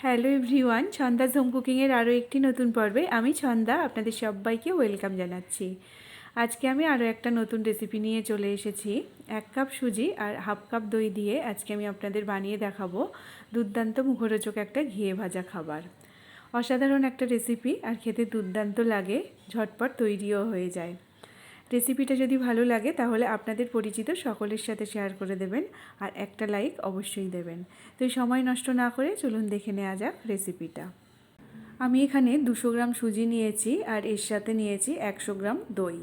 Hello everyone, ছন্দাস home কুকিংয়ের আরও একটি নতুন পর্বে আমি ছন্দা আপনাদের সবাইকে ওয়েলকাম জানাচ্ছি। আজকে আমি আরও একটা নতুন রেসিপি নিয়ে চলে এসেছি। 1 কাপ সুজি আর হাফ কাপ দই দিয়ে আজকে আমি আপনাদের বানিয়ে দেখাবো দুর্দান্ত মুখরোচক একটা ঘিয়ে ভাজা খাবার। অসাধারণ একটা রেসিপি আর খেতে দুর্দান্ত লাগে, ঝটপট তৈরিও হয়ে যায়। রেসিপিটা যদি ভালো লাগে তাহলে আপনাদের পরিচিত সকলের সাথে শেয়ার করে দেবেন আর একটা লাইক অবশ্যই দেবেন। তো সময় নষ্ট না করে চলুন দেখে নেওয়া যাক রেসিপিটা। আমি এখানে 200 গ্রাম সুজি নিয়েছি আর এর সাথে নিয়েছি 100 গ্রাম দই।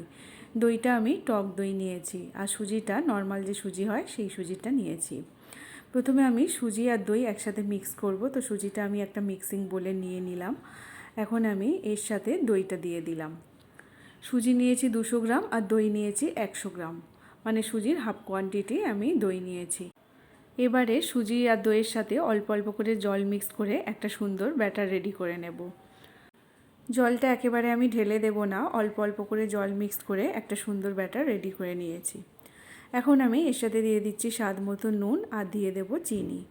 দইটা আমি টক দই নিয়েছি আর সুজিটা নর্মাল যে সুজি হয় সেই সুজিটা নিয়েছি। প্রথমে আমি সুজি আর দই একসাথে মিক্স করব। তো সুজিটা আমি একটা মিক্সিং বোলে নিয়ে নিলাম। এখন আমি এর সাথে দইটা দিয়ে দিলাম। সুজি নিয়েছি 200 গ্রাম আর দই নিয়েছি 100 গ্রাম, মানে সুজির হাফ কোয়ান্টিটি আমি দই নিয়েছি। এবারে সুজি আর দইয়ের সাথে অল্প অল্প করে জল মিক্স করে একটা সুন্দর ব্যাটার রেডি করে নেব। জলটা একেবারে আমি ঢেলে দেব না, অল্প অল্প করে জল মিক্স করে একটা সুন্দর ব্যাটার রেডি করে নিয়েছি। এখন আমি এর সাথে দিয়ে দিচ্ছি স্বাদ মতো নুন আর দিয়ে দেব চিনি।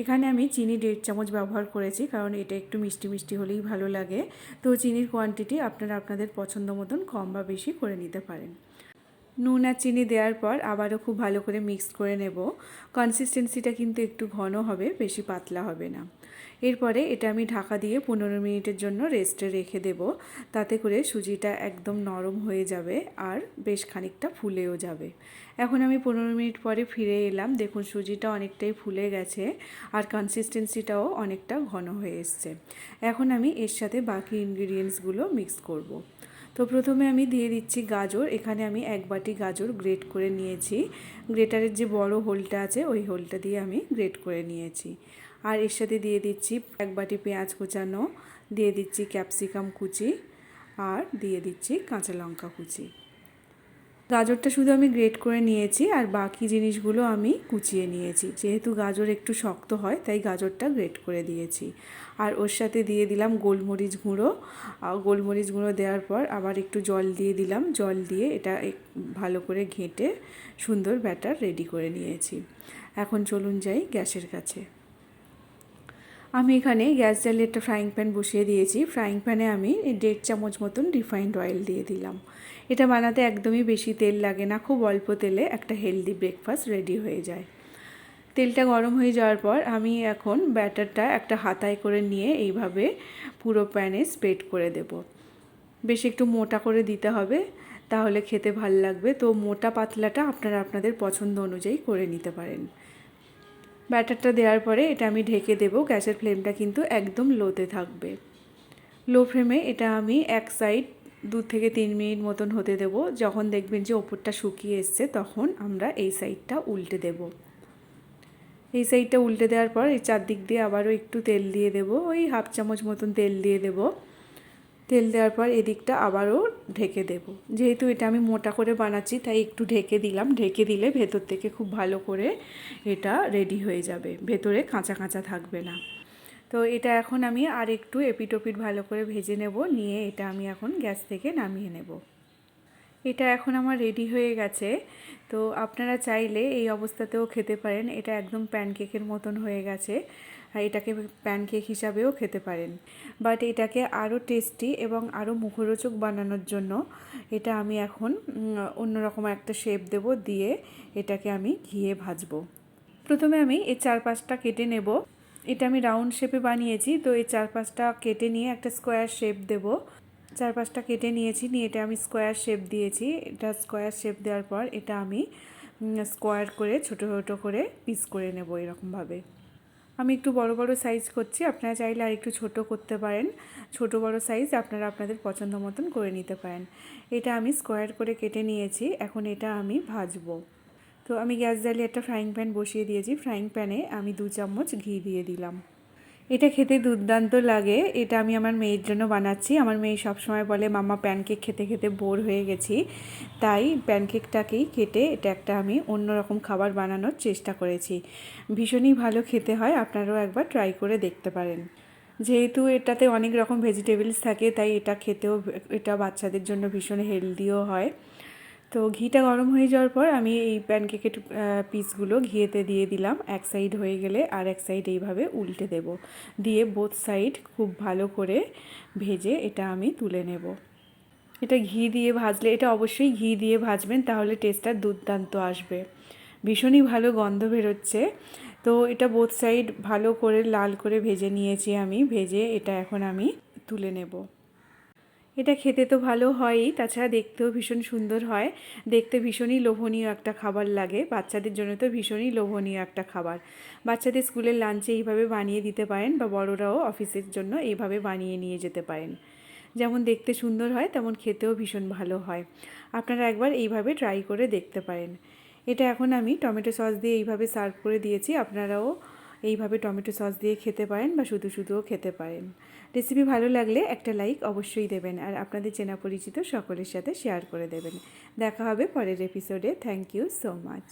এখানে আমি চিনি 1.5 চামচ ব্যবহার করেছি, কারণ এটা একটু মিষ্টি মিষ্টি হলেই ভালো লাগে। তো চিনির কোয়ান্টিটি আপনারা আপনাদের পছন্দ মতন কম বা বেশি করে নিতে পারেন। নুন আর চিনি দেওয়ার পর আবারও খুব ভালো করে মিক্স করে নেব। কনসিস্টেন্সিটা কিন্তু একটু ঘন হবে, বেশি পাতলা হবে না। এরপরে এটা আমি ঢাকা দিয়ে 15 মিনিটের জন্য রেস্টে রেখে দেব। তাতে করে সুজিটা একদম নরম হয়ে যাবে আর বেশ খানিকটা ফুলেও যাবে। এখন আমি 15 মিনিট পরে ফিরে এলাম। দেখুন সুজিটা অনেকটাই ফুলে গেছে আর কনসিস্টেন্সিটাও অনেকটা ঘন হয়ে এসছে। এখন আমি এর সাথে বাকি ইনগ্রিডিয়েন্টসগুলো মিক্স করব। তো প্রথমে আমি দিয়ে দিচ্ছি গাজর। এখানে আমি 1 বাটি গাজর গ্রেট করে নিয়েছি। গ্রেটারের যে বড় হোলটা আছে ওই হোলটা দিয়ে আমি গ্রেট করে নিয়েছি। আর এর সাথে দিয়ে দিচ্ছি 1 বাটি পেঁয়াজ কুচানো, দিয়ে দিচ্ছি ক্যাপসিকাম কুচি আর দিয়ে দিচ্ছি কাঁচা লঙ্কা কুচি। গাজরটা শুধু আমি গ্রেট করে নিয়েছি আর বাকি জিনিসগুলো আমি কুচিয়ে নিয়েছি। যেহেতু গাজর একটু শক্ত হয় তাই গাজরটা গ্রেট করে দিয়েছি। আর ওর সাথে দিয়ে দিলাম গোলমরিচ গুঁড়ো। গোলমরিচ গুঁড়ো দেওয়ার পর আবার একটু জল দিয়ে দিলাম। জল দিয়ে এটা ভালো করে ঘেঁটে সুন্দর ব্যাটার রেডি করে নিয়েছি। এখন চলুন যাই গ্যাসের কাছে। আমি এখানে গ্যাস জ্বালিয়ে একটা ফ্রাইং প্যান বসিয়ে দিয়েছি। ফ্রাইং প্যানে আমি 1.5 চামচ মতন রিফাইন্ড অয়েল দিয়ে দিলাম। এটা বানাতে একদমই বেশি তেল লাগে না, খুব অল্প তেলে একটা হেলদি ব্রেকফাস্ট রেডি হয়ে যায়। তেলটা গরম হয়ে যাওয়ার পর আমি এখন ব্যাটারটা একটা হাতায় করে নিয়ে এইভাবে পুরো প্যানে স্প্রেড করে দেব। বেশ একটু মোটা করে দিতে হবে, তাহলে খেতে ভাল লাগবে। তো মোটা পাতলাটা আপনারা আপনাদের পছন্দ অনুযায়ী করে নিতে পারেন। ব্যাটারটা দেওয়ার পরে এটা আমি ঢেকে দেব। গ্যাসের ফ্লেমটা কিন্তু একদম লোতে থাকবে। লো ফ্লেমে এটা আমি এক সাইড 2 থেকে 3 মিনিট মতন হতে দেব। যখন দেখবেন যে ওপরটা শুকিয়ে এসছে তখন আমরা এই সাইডটা উল্টে দেব। এই সাইডটা উল্টে দেওয়ার পর এই চারদিক দিয়ে আবারও একটু তেল দিয়ে দেব, ওই হাফ চামচ মতন তেল দিয়ে দেব। তেল দেওয়ার পর এদিকটা আবারও ঢেকে দেব। যেহেতু এটা আমি মোটা করে বানাচ্ছি তাই একটু ঢেকে দিলাম। ঢেকে দিলে ভেতর থেকে খুব ভালো করে এটা রেডি হয়ে যাবে, ভেতরে কাঁচা কাঁচা থাকবে না। তো এটা এখন আমি আর একটু এপিট ওপিট ভালো করে ভেজে নেব। নিয়ে এটা আমি এখন গ্যাস থেকে নামিয়ে নেব। এটা এখন আমার রেডি হয়ে গেছে। তো আপনারা চাইলে এই অবস্থাতেও খেতে পারেন। এটা একদম প্যানকেকের মতন হয়ে গেছে। এটাকে প্যানকেক হিসাবেও খেতে পারেন, বাট এটাকে আরও টেস্টি এবং আরও মুখরোচক বানানোর জন্য এটা আমি এখন অন্যরকম একটা শেপ দেব। দিয়ে এটাকে আমি ঘিয়ে ভাজবো। প্রথমে আমি এই 4-5টা কেটে নেব। এটা আমি রাউন্ড শেপে বানিয়েছি, তো এই 4-5টা কেটে নিয়ে একটা স্কোয়ার শেপ দেব। 4-5টা কেটে নিয়েছি, নিয়ে এটা আমি স্কোয়ার শেপ দিয়েছি। এটা স্কোয়ার শেপ দেওয়ার পর এটা আমি স্কোয়ার করে ছোটো ছোটো করে পিস করে নেব এরকমভাবে। আমি একটু বড় বড় সাইজ করছি, আপনারা চাইলে আর একটু ছোটো করতে পারেন। ছোট বড় সাইজ আপনারা আপনাদের পছন্দ মতন করে নিতে পারেন। এটা আমি স্কোয়ার করে কেটে নিয়েছি। এখন এটা আমি ভাজবো। তো আমি গ্যাস জ্বালিয়ে একটা ফ্রাইং প্যান বসিয়ে দিয়েছি। ফ্রাইং প্যানে আমি 2 চামচ ঘি দিয়ে দিলাম। এটা খেতে দুর্দান্ত লাগে। এটা আমি আমার মেয়ের জন্য বানাচ্ছি। আমার মেয়ে সবসময় বলে মাম্মা প্যানকেক খেতে খেতে বোর হয়ে গেছি, তাই প্যানকেকটাকেই কেটে এটা একটা আমি অন্যরকম খাবার বানানোর চেষ্টা করেছি। ভীষণই ভালো খেতে হয়, আপনারাও একবার ট্রাই করে দেখতে পারেন। যেহেতু এটাতে অনেক রকম ভেজিটেবলস থাকে তাই এটা খেতেও, এটা বাচ্চাদের জন্য ভীষণ হেলদিও হয়। তো তো ঘিটা গরম হয়ে যাওয়ার পর আমি এই প্যানকেকের পিসগুলো ঘিয়েতে দিয়ে দিলাম। এক সাইড হয়ে গেলে আর এক সাইড এইভাবে উল্টে দেব, দিয়ে বোথ সাইড খুব ভালো করে ভেজে এটা আমি তুলে নেব। এটা ঘি দিয়ে ভাজলে, এটা অবশ্যই ঘি দিয়ে ভাজবেন, তাহলে টেস্টটা দুর্দান্ত আসবে। ভীষণই ভালো গন্ধ বেরোচ্ছে। তো এটা বোথ সাইড ভালো করে লাল করে ভেজে নিয়েছি আমি। ভেজে এটা এখন আমি তুলে নেব। এটা খেতে তো ভালো হয়ই, তাছাড়া দেখতেও ভীষণ সুন্দর হয়। দেখতে ভীষণই লোভনীয় একটা খাবার লাগে, বাচ্চাদের জন্য তো ভীষণই লোভনীয় একটা খাবার। বাচ্চাদের স্কুলের লাঞ্চে এইভাবে বানিয়ে দিতে পারেন, বা বড়রাও অফিসের জন্য এইভাবে বানিয়ে নিয়ে যেতে পারেন। যেমন দেখতে সুন্দর হয়, তেমন খেতেও ভীষণ ভালো হয়। আপনারা একবার এইভাবে ট্রাই করে দেখতে পারেন। এটা এখন আমি টমেটো সস দিয়ে এইভাবে সার্ভ করে দিয়েছি। আপনারাও এইভাবে টমেটো সস দিয়ে খেতে পারেন, বা শুধু শুধুও খেতে পারেন। রেসিপি ভালো লাগলে একটা লাইক অবশ্যই দেবেন, আর আপনাদের চেনা পরিচিত সকলের সাথে শেয়ার করে দেবেন। দেখা হবে পরের এপিসোডে। Thank you so much.